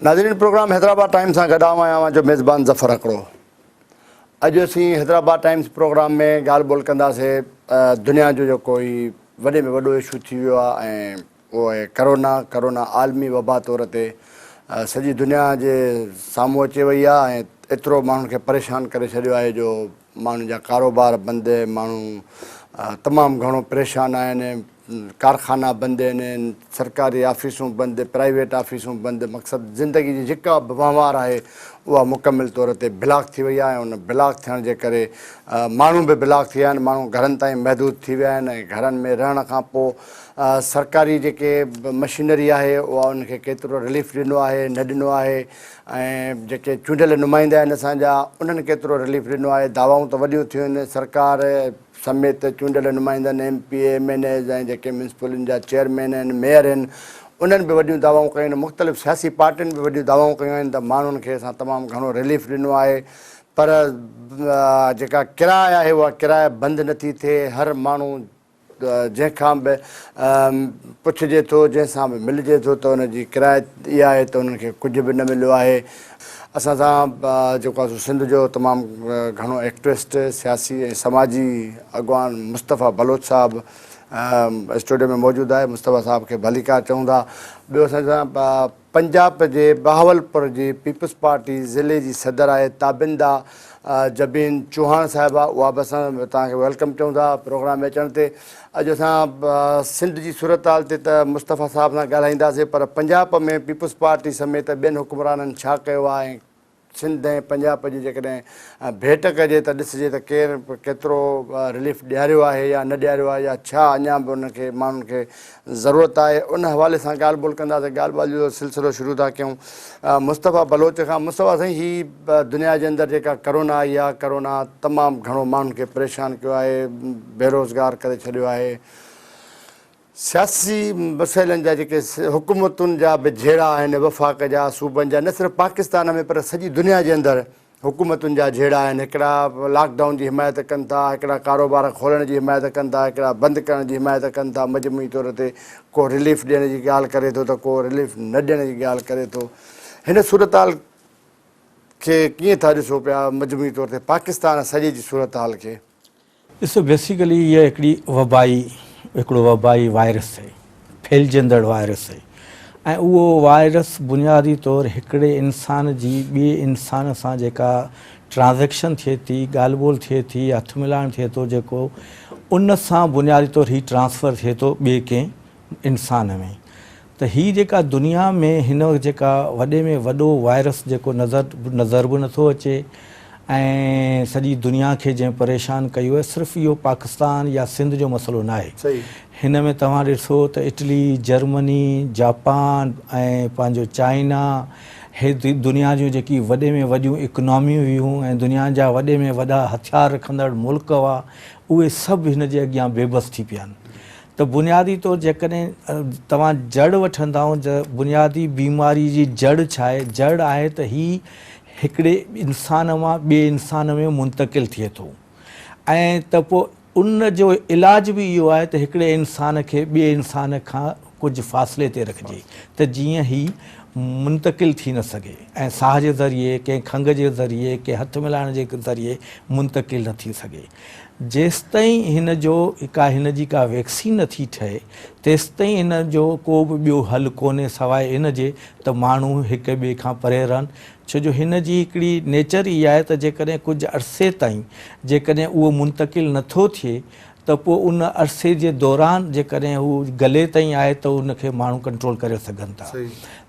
नाज़रीन programme Hyderabad times सां गॾु आहियां जो मेज़बान ज़फ़र हिकिड़ो। अॼु असीं हैदराबाद टाइम्स प्रोग्राम में ॻाल्हि ॿोल कंदासीं दुनिया जो जेको ई वॾे में वॾो इशू थी वियो आहे ऐं उहो आहे करोना आलमी वबा तौर ते सॼी दुनिया जे साम्हूं अची वई आहे ऐं एतिरो माण्हुनि खे परेशान करे छॾियो आहे जो माण्हुनि जा कारोबार बंदि, माण्हू तमामु घणो परेशान आहिनि, कारखाना बंदि आहिनि, सरकारी ऑफिसूं बंदि, प्राइवेट ऑफिसूं बंदि। मक़सदु ज़िंदगी जी जेका वहिंवार आहे उहा मुकमिल तौर ते ब्लॉक थी वई आहे। उन ब्लॉक थियण जे करे माण्हू बि ब्लॉक थी विया आहिनि, माण्हू घरनि ताईं महदूद थी विया आहिनि ऐं घरनि में रहण खां पोइ सरकारी जेके मशीनरी आहे उहा उनखे केतिरो रिलीफ ॾिनो आहे न ॾिनो आहे ऐं जेके चूंडियल नुमाइंदा आहिनि असांजा उन्हनि केतिरो रिलीफ ॾिनो आहे। दावाऊं त वॾियूं थियूं आहिनि, सरकार समेत चूंडियल नुमाइंदनि MP MNAs ऐं जेके म्यूनिसिपलियुनि जा चेयरमैन आहिनि, मेयर आहिनि, उन्हनि बि वॾियूं दावाऊं कयूं आहिनि, मुख़्तलिफ़ सियासी पार्टियुनि बि वॾियूं दावाऊं कयूं आहिनि त माण्हुनि खे असां तमामु घणो रिलीफ ॾिनो आहे। पर जेका किराया आहे उहा किराया बंदि नथी थिए। हर माण्हू जंहिंखां बि पुछिजे थो, जंहिंसां बि मिलिजे थो त हुनजी किराया इहा आहे त उन्हनि खे कुझु बि न मिलियो आहे। असां सां जेको आहे सिंध जो तमामु घणो एक्टिविस्ट, सियासी ऐं समाजी अॻवान मुस्तफ़ा बलोच साहिबु स्टूडियो में मौजूदु आहे। मुस्तफ़ा साहिब खे भलीकार चऊं था। ॿियो असां सां पंजाब जे बहावलपुर जी पीपल्स पार्टी ज़िले जी सदर आहे ताबिंदा जबीन चौहान साहिबा, उहा बि असां तव्हांखे वेलकम चऊं था प्रोग्राम में अचण ते। अॼु असां सिंध जी सूरत हाल ते त मुस्तफ़ा साहिब सां ॻाल्हाईंदासीं, पर पंजाब में पीपल्स पार्टी समेत ॿियनि हुकुमराननि छा कयो आहे, सिंध ऐं पंजाब जी जेकॾहिं भेट कजे त ॾिसिजे त केतिरो रिलीफ ॾियारियो आहे या न ॾियारियो आहे या छा अञा बि उनखे माण्हुनि खे ज़रूरत आहे, उन हवाले सां ॻाल्हि ॿोल कंदासीं। ॻाल्हि ॿोल जो सिलसिलो शुरू था कयूं मुस्तफ़ा बलोच खां। मुस्तफ़ा साईं, हीअ दुनिया जे अंदरि जेका करोना आई आहे, करोना तमामु घणो माण्हुनि खे परेशान कयो आहे, बेरोज़गार करे छॾियो आहे। सियासी मसइलनि जा जेके हुकूमतुनि जा बि जहिड़ा आहिनि, वफ़ाक़ जा, सूबनि जा, न सिर्फ़ु पाकिस्तान में पर सॼी दुनिया जे अंदरि हुकूमतुनि जा जहिड़ा आहिनि। हिकिड़ा लॉकडाउन जी हिमायत कनि था, हिकिड़ा कारोबार खोलण जी हिमायत कनि था, हिकिड़ा बंदि करण जी हिमायत कनि था। मजमूई तौर ते को रिलीफ ॾियण जी ॻाल्हि करे थो त को रिलीफ न ॾियण जी ॻाल्हि करे थो। हिन सूरत हाल खे कीअं था ॾिसो पिया मजमूई तौर ते पाकिस्तान सॼे जी सूरत हाल खे? ॾिसो, बेसिकली इहा हिकिड़ो वबाई वायरस आहे, फैलिजंदड़ वायरस आहे ऐं उहो वायरस बुनियादी तौरु हिकिड़े इंसान जी ॿिए इंसान सां जेका ट्रांज़ेक्शन थिए थी, ॻाल्हि ॿोल थिए थी, हथु मिलाइणु थिए थो, जेको उन सां बुनियादी तौरु हीउ ट्रांसफ़र थिए थो ॿिए कंहिं इंसान में। त हीअ जेका दुनिया में हिन जेका वॾे में वॾो वायरस जेको नज़र बि नथो अचे ऐं सॼी दुनिया खे जंहिं परेशान कयो आहे, सिर्फ़ु इहो पाकिस्तान या सिंध जो मसइलो न आहे। हिन में तव्हां ॾिसो त इटली, जर्मनी, जापान ऐं पंहिंजो चाइना, हे दुनिया जूं जेकी वॾे में वॾियूं इकनॉमियूं हुयूं ऐं दुनिया जा वॾे में वॾा हथियार रखंदड़ मुल्क हुआ, उहे सभु हिन जे अॻियां बेबस थी पिया आहिनि। त बुनियादी तौरु जेकॾहिं तव्हां जड़ वठंदा बुनियादी बीमारी जी जड़ छा आहे? जड़ आहे त हीअ हिकिड़े इंसान मां ॿिए इंसान में मुंतक़िल थिए थो ऐं त पोइ उन जो इलाज बि इहो आहे त हिकिड़े इंसान खे ॿिए इंसान खां कुझु फ़ासिले ते रखिजे त जीअं ही मुंतक़िल थी न सघे ऐं साह जे ज़रिए, कंहिं खंघ जे ज़रिए, कंहिं हथु मिलाइण जे ज़रिए मुंतक़िल न थी सघे। जेसिताईं हिन जी का वैक्सीन नथी ठहे तेसिताईं हिन जो को बि ॿियो हल कोन्हे सवाइ इन जे त माण्हू हिक ॿिए खां परे रहनि। छो जो हिन जी हिकिड़ी नेचर इहा आहे त जेकॾहिं कुझु अरसे ताईं जेकॾहिं उहो मुंतक़िल नथो थिए त पोइ उन अरसे जे दौरान जेकॾहिं हू गले ताईं आहे त उनखे माण्हू कंट्रोल करे सघनि था।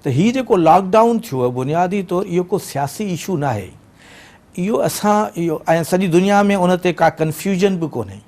त हीअ जेको लॉकडाउन थियो आहे बुनियादी तौरु इहो को सियासी इशू न आहे, इहो ऐं सॼी दुनिया में उन ते का कन्फ्यूजन बि कोन्हे।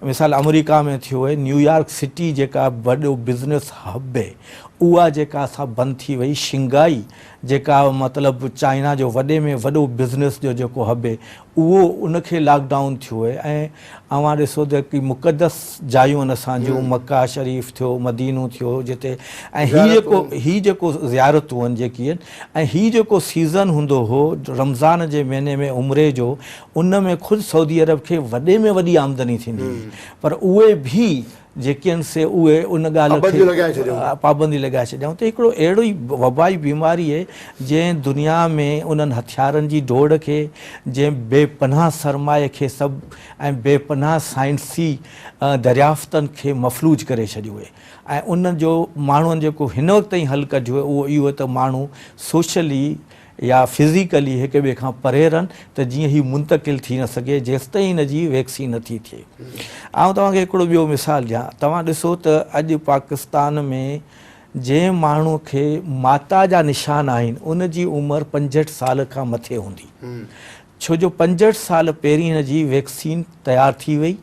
मिसाल अमेरिका में थियो आहे, न्यूयॉर्क सिटी जेका वॾो बिज़नेस हब आहे उहा जेका असां बंदि थी वई। शिंगाई जेका मतिलबु चाइना जो वॾे में वॾो बिज़नेस जो जेको हब आहे उहो उनखे लॉकडाउन थियो आहे। ऐं अवां ॾिसो त की मुक़दस जायूं आहिनि असांजूं, मक्का शरीफ़ थियो, मदीनो थियो जिते, ऐं हीअ जेको ज़ियारतूं आहिनि जेकी आहिनि, ऐं हीअ जेको सीज़न हूंदो हो रमज़ान जे महीने में उमिरे जो, उन में ख़ुदि सऊदी अरब खे वॾे में वॾी आमदनी थींदी हुई, पर उहे बि जेके आहिनि से उहे उन ॻाल्हि खे पाबंदी लॻाए छॾियऊं। त हिकिड़ो अहिड़ो ई वबाई बीमारी आहे जंहिं दुनिया में उन्हनि हथियारनि जी दौड़ खे, जंहिं बेपनाह सरमाए खे सभु ऐं बेपनाह साइंसी दरियाफ़्तनि खे मफ़लूज करे छॾियो आहे। ऐं उन जो माण्हुनि जेको हिन वक़्त ताईं हल कढियो आहे उहो इहो त माण्हू सोशली या फिज़िकली हिक ॿिए खां परे रहनि त जीअं ही मुंतक़िल थी न सघे जेसिताईं हिन जी वैक्सीन नथी थिए। ऐं तव्हांखे हिकिड़ो ॿियो मिसाल ॾियां, तव्हां ॾिसो त अॼु पाकिस्तान में जंहिं माण्हू खे माता जा निशान आहिनि उन जी उमिरि 65 साल खां मथे हूंदी, छो जो 65 साल पहिरीं हिन जी वैक्सीन तयारु थी वई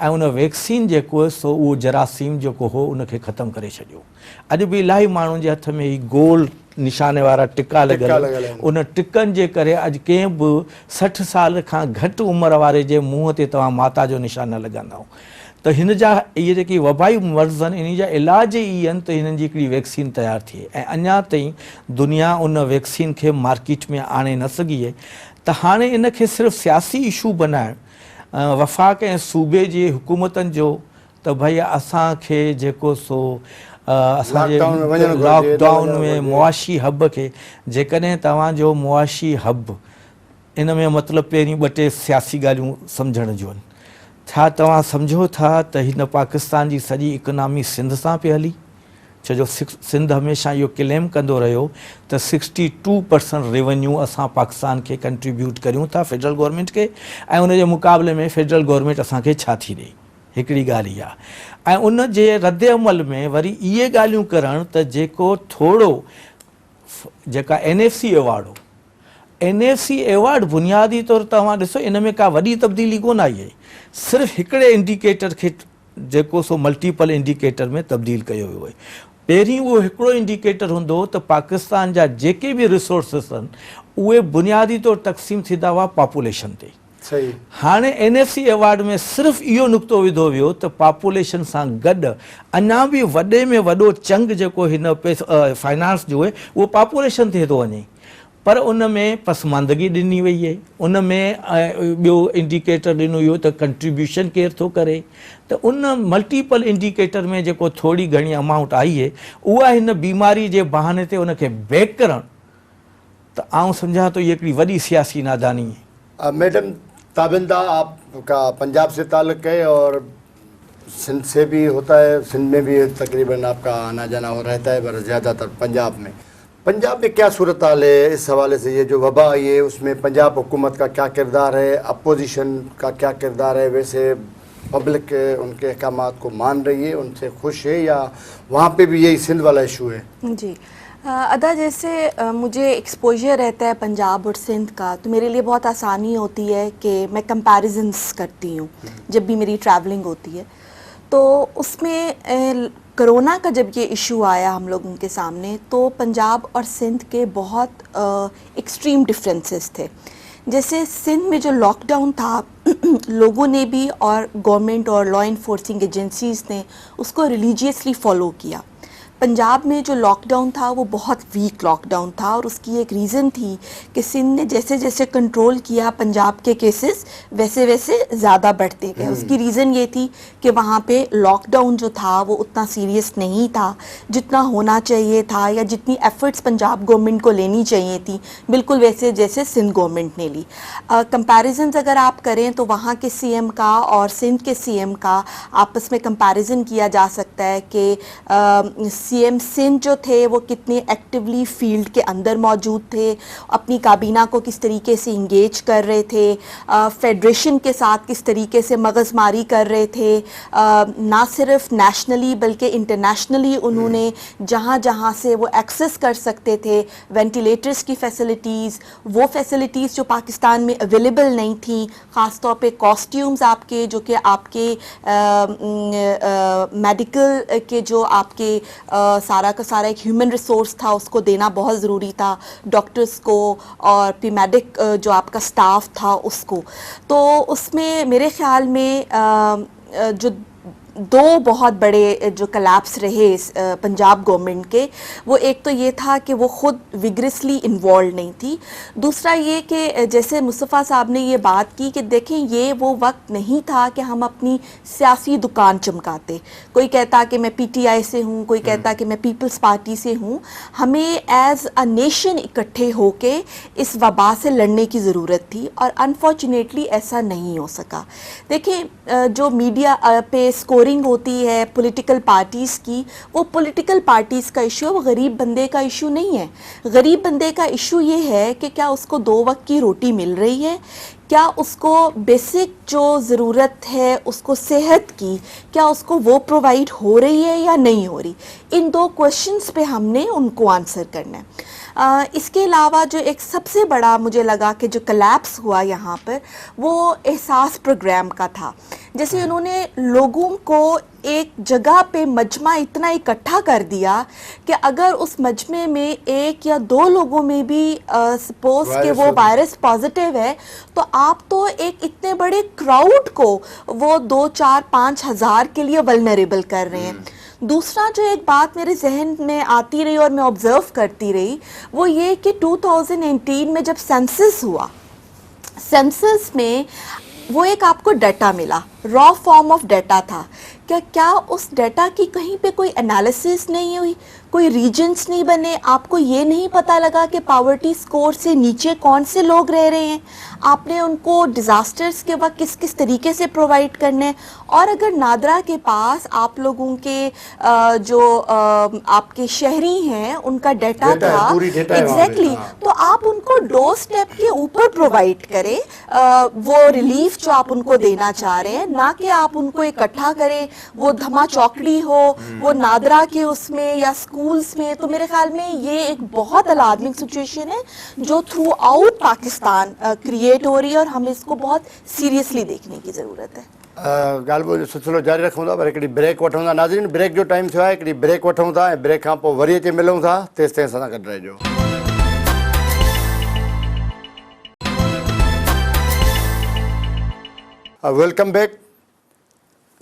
ऐं उन वैक्सीन जेको आहे सो उहो जरासीम जेको हो उनखे ख़तमु करे छॾियो। अॼु बि इलाही माण्हुनि जे हथ में ही गोल निशाने वारा टिका लॻल, उन टिकनि जे करे अॼु कंहिं बि 60 साल खां घटि उमिरि वारे जे मुंहं ते तव्हां माता जो निशान न लॻंदव। त हिन जा इहे जेकी वबाई मर्ज़ आहिनि इन जा इलाज ई आहिनि त हिननि जी हिकिड़ी वैक्सीन तयारु थिए ऐं अञा ताईं दुनिया उन वैक्सीन खे मार्केट में आणे न सघी आहे। त हाणे इन खे सिर्फ़ु सियासी इशू बनाइणु वफ़ाक़ ऐं सूबे जी हुकूमतनि जो त भई असांखे जेको सो असांजे लॉकडाउन में मुआशी हब खे, जेकॾहिं तव्हांजो मुआशी हब इन में मतिलबु पहिरीं 2-3 सियासी ॻाल्हियूं सम्झण जूं आहिनि। छा तव्हां सम्झो था त हिन पाकिस्तान जी सॼी इकनॉमी सिंध सां पई हली, छो जो सिंध हमेशह इहो क्लेम कंदो रहियो त 62% रेवेन्यू असां पाकिस्तान खे कंट्रीब्यूट करियूं था फेडरल गवर्नमेंट खे ऐं उनजे मुक़ाबले में फेडरल गवर्नमेंट असांखे छा थी ॾे, हिकिड़ी ॻाल्हि इहा। ऐं उन जे रद्द अमल में वरी इहे ॻाल्हियूं करणु त जेको थोरो जेका NFC अवॉर्ड हो, NFC अवॉर्ड बुनियादी तौरु तव्हां ॾिसो इन में का वॾी तब्दीली कोन आई आहे, सिर्फ़ु हिकिड़े इंडिकेटर खे जेको सो मल्टीपल इंडिकेटर में तब्दील कयो वियो आहे। पहिरीं उहो हिकिड़ो इंडिकेटर हूंदो हो त पाकिस्तान जा जेके बि रिसोर्सिस आहिनि उहे बुनियादी तौरु तक़सीम थींदा हुआ पॉपुलेशन ते। सही। हाणे NFC अवॉर्ड में सिर्फ़ु इहो नुक़्तो विधो वियो त पॉपुलेशन सां गॾु अञा बि वॾे में वॾो चंग जेको हिन फाइनेंस जो आहे उहो पॉपुलेशन ते थो वञे, पर उन में पसमानदगी ॾिनी वई आहे। उन में ॿियो इंडिकेटर ॾिनो इहो त कंट्रीब्यूशन केरु थो करे, त उन मल्टीपल इंडिकेटर में जेको थोरी घणी अमाउंट आई आहे उहा हिन बीमारी जे बहाने ते उनखे बैक करणु, त आउं सम्झां थो इहा हिकिड़ी वॾी सियासी नादानी है। मैडम ताबिंदा आपका पंजाब से ताल्लुक़ है और सिंध से भी होता है, सिंध में भी तकरीबन आपका आना जाना हो रहता है, पर ज़्यादातर पंजाब में क्या सूरत हाल है इस हवाले से? ये जो वबा आई है उसमें पंजाब हुकूमत का क्या किरदार है, अपोजिशन का क्या किरदार है? वैसे पब्लिक उनके अहकामात को मान रही है, उनसे खुश है, या वहाँ पे भी यही सिंध वाला इशू है? जी अदा, जैसे मुझे एक्सपोजर रहता है पंजाब और सिंध का, तो मेरे लिए बहुत आसानी होती है कि मैं कंपैरिजन्स करती हूँ जब भी मेरी ट्रैवलिंग होती है। तो उसमें कोरोना का जब ये इशू आया हम लोगों के सामने तो पंजाब और सिंध के बहुत एक्सट्रीम डिफरेंसेस थे। जैसे सिंध में जो लॉकडाउन था लोगों ने भी और गवर्नमेंट और लॉ इन्फोर्सिंग एजेंसीज़ ने उसको रिलीजियसली फॉलो किया। पंजाब में जो लॉकडाउन था वो बहुत वीक लॉकडाउन था और उसकी एक रीज़न थी कि सिंध ने जैसे जैसे कंट्रोल किया पंजाब के केसेस वैसे वैसे ज़्यादा बढ़ते गए। उसकी रीज़न ये थी कि वहाँ पे लॉकडाउन जो था वो उतना सीरियस नहीं था जितना होना चाहिए था, या जितनी एफ़र्ट्स पंजाब गवर्नमेंट को लेनी चाहिए थी बिल्कुल वैसे जैसे सिंध गवर्नमेंट ने ली। कंपैरिजन्स अगर आप करें तो वहाँ के CM का और सिंध के CM का आपस में कंपैरिजन किया जा सकता है कि CM सिंध जो थे वो कितने एक्टिवली फील्ड के अंदर मौजूद थे, अपनी काबीना को किस तरीके से इंगेज कर रहे थे, फेडरेशन के साथ किस तरीके से मगजमारी कर रहे थे, ना सिर्फ नेशनली बल्कि इंटरनेशनली उन्होंने जहाँ जहाँ से वो एक्सेस कर सकते थे वेंटिलेटर्स की फैसिलिटीज़, वो फैसिलिटीज़ जो पाकिस्तान में अवेलेबल नहीं थी, ख़ास तौर पे कॉस्ट्यूम्स आपके जो कि आपके मेडिकल के जो आपके सारा का सारा एक ह्यूमन रिसोर्स था उसको देना बहुत ज़रूरी था, डॉक्टर्स को और पैरामेडिक जो आपका स्टाफ था उसको। तो उसमें मेरे ख़्याल में जो दो बहुत बड़े जो कलैप्स रहे पंजाब गवर्नमेंट के, वो एक तो ये था कि वो खुद विग्रेसली इन्वॉल्व नहीं थी, दूसरा ये कि जैसे मुस्तफ़ा साहब ने ये बात की कि देखें ये वो वक्त नहीं था कि हम अपनी सियासी दुकान चमकाते, कोई कहता कि मैं पीटीआई से हूँ, कोई कहता कि मैं पीपल्स पार्टी से हूँ, हमें एज अ नेशन इकट्ठे होके इस वबा से लड़ने की ज़रूरत थी और अनफॉर्चुनेटली ऐसा नहीं हो सका। देखें जो मीडिया पे स्कोरिंग होती है पॉलिटिकल पार्टीज़ की, वो पॉलिटिकल पार्टीज़ का इशू है, वो गरीब बंदे का इशू नहीं है। गरीब बंदे का इशू ये है कि क्या उसको 2 वक्त की रोटी मिल रही है, क्या उसको बेसिक जो ज़रूरत है उसको सेहत की, क्या उसको वो प्रोवाइड हो रही है या नहीं हो रही। इन 2 क्वेश्चंस पे हमने उनको आंसर करना है। इसके अलावा जो एक सबसे बड़ा मुझे लगा कि जो कलैप्स हुआ यहाँ पर, वो एहसास प्रोग्राम का था। जैसे उन्होंने लोगों को एक जगह पे मजमा इतना इकट्ठा कर दिया कि अगर उस मजमे में 1 या 2 लोगों में भी सपोज कि वो वायरस पॉजिटिव है, तो आप तो एक इतने बड़े क्राउड को वो 2, 4, 5 हज़ार के लिए वल्नरेबल कर रहे हैं। दूसरा जो एक बात मेरे जहन में आती रही और मैं ऑब्ज़र्व करती रही, वो ये कि 2018 में जब सेंसस हुआ, सेंसस में वो एक आपको डाटा मिला, रॉ फॉर्म ऑफ डाटा था। क्या उस डाटा की कहीं पे कोई एनालिसिस नहीं हुई, कोई रीजन्स नहीं बने, आपको ये नहीं पता लगा कि पावर्टी स्कोर से नीचे कौन से लोग रह रहे हैं, आपने उनको डिज़ास्टर्स के वक्त किस किस तरीके से प्रोवाइड करने हैं। और अगर नादरा के पास आप लोगों के जो आपके शहरी हैं उनका डाटा था एग्जैक्टली, तो आप उनको डोर स्टेप के ऊपर प्रोवाइड करें वो रिलीफ जो आप उनको देना चाह रहे हैं, ना कि आप उनको इकट्ठा करें, वो धमा चौकड़ी हो वो नादरा के उसमें या स्कूल्स में। तो मेरे ख्याल में ये एक बहुत अलार्मिंग सिचुएशन है जो थ्रू आउट पाकिस्तान क्रिएट हो रही है और हमें इसको बहुत सीरियसली देखने की ज़रूरत है। ॻाल्हि जो सिलसिलो जारी रखूं था, पर हिकिड़ी ब्रेक वठूं था। नाज़रीन, ब्रेक जो टाइम थियो आहे, हिकिड़ी ब्रेक वठूं था ऐं ब्रेक खां पोइ वरी अची मिलूं था। तेसि ताईं असां सां गॾु रहिजो। Welcome back.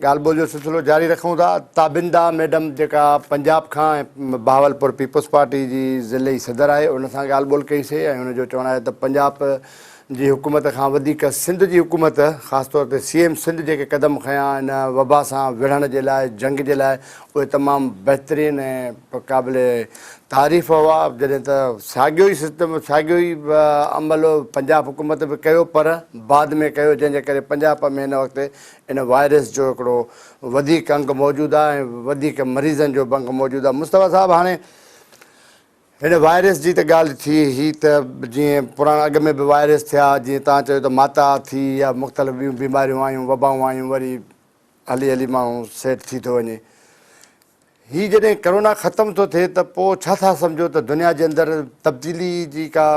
ॻाल्हि ॿोल जो सिलसिलो जारी रखूं था। ताबिंदा मैडम जेका पंजाब खां ऐं बहावलपुर पीपल्स पार्टी जी ज़िले जी सदर आहे, उन सां ॻाल्हि ॿोल कईसीं ऐं हुनजो चवणु आहे त पंजाब जी हुकूमत खां वधीक सिंध जी हुकूमत, ख़ासि तौर ते CM सिंध जेके क़दम खयां इन वबा सां विढ़ण जे लाइ, जंग जे लाइ, उहे तमामु बहितरीनु ऐं क़ाबिले तारीफ़ हुआ। जॾहिं त साॻियो ई सिस्टम, साॻियो ई अमल पंजाब हुकूमत बि कयो, पर बाद में कयो, जंहिंजे करे पंजाब में हिन वक़्तु इन वायरस जो हिकिड़ो वधीक अंग मौजूदु आहे ऐं वधीक मरीज़नि जो अंग मौजूदु आहे। मुस्तफ़ा साहब, हाणे हिन वायरस जी त ॻाल्हि थी ही, त जीअं पुराणा अॻ में बि वायरस थिया, जीअं तव्हां चयो त माता थी या मुख़्तलिफ़ ॿियूं बीमारियूं आयूं, वबाऊं आयूं, वरी हली हली माण्हू सेट थी थो वञे। ही जॾहिं करोना ख़तमु थो थिए त पोइ छा था सम्झो त दुनिया जे अंदरि तब्दीली जी का